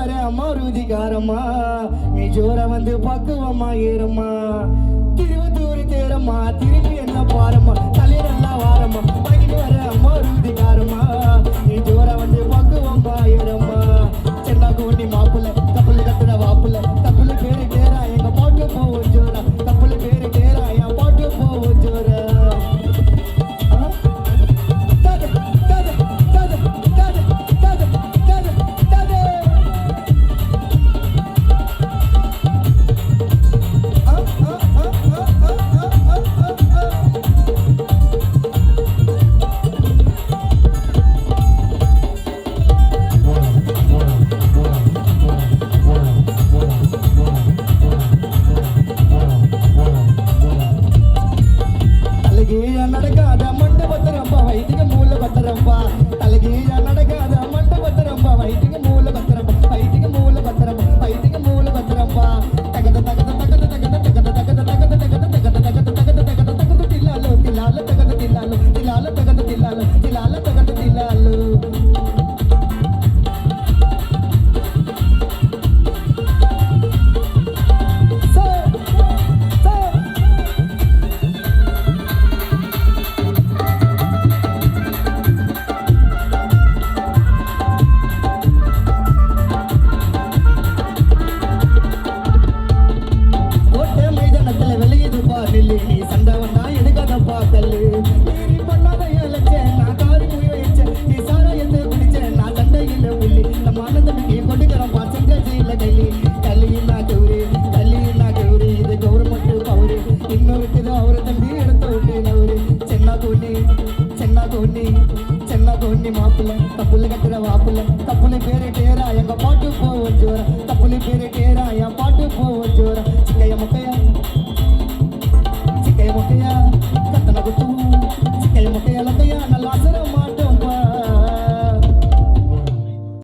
வர அம்மா ருதிகாரம்மா நீ ஜோர வந்து பக்குவமா ஏறம்மா திருவத்தூர் தேரம்மா திரும்பி என்ன பாரம்மா தலையெல்லாம் வாரம்மா வாங்கிட்டு வர அம்மா ருதிகாரம்மா நீ ஜோர வந்து பக்குவமா ஏறம்மா சென்னா கோண்டி மாப்புல கப்பல் கட்டுற வாப்புல கப்பல் பேரு கேரா எங்க பாட்டு போவோம் ஜோரா கப்பல் பேரு கேரா என் பாட்டு போவோம் ஜோரா நடக்காத மண்டபத்திரம்பா வைத்திக மூல பத்திரம்பா தலைகீழ நடக்காத மண்டபத்திரம்பா வைத்திக மூல பத்திரம்பா வைத்திக மூல பத்திரம்பா வைத்திக மூல பத்திரம்பா தகத தகத தகத தகத தகத தகத தகத தகத தகத தகத தகத தகத தகத தில்லாலோ தில்லால தகத தில்லாலோ தில்லால தகத தில்லாலோ தில்லால தகத தில்லாலோ நீ சண்டை வந்தா எடுக்காதப்பா கல்லு நீ பண்ணாத இழைச்சேன் நான் காரி போய் வச்சேன் நீ சாராயத்தை குடிச்சேன் நான் சண்டையில் உள்ளி நம்ம ஆனந்தமிக்கு கொண்டுக்கிறோம்ப்பா செங்கச்சியில் கல்லின்னா கௌரி இது கௌரமட்டு பவுரு இன்னொருக்குது அவரு தம்பி எடுத்து விட்டு நவரு சென்னா தோண்டி மாப்பிள்ள கப்புல கட்டுற வாப்புல கப்புல பேரு டேரா எங்க பாட்டு போவோம் ஜோரா கப்புல பேரு டேரா என் பாட்டு போவோம் ஜோரா சிக்கைய முக்கையா கத்தன குத்து சிக்கைய முக்கைய லக்கையா நல்ல ஆசரம்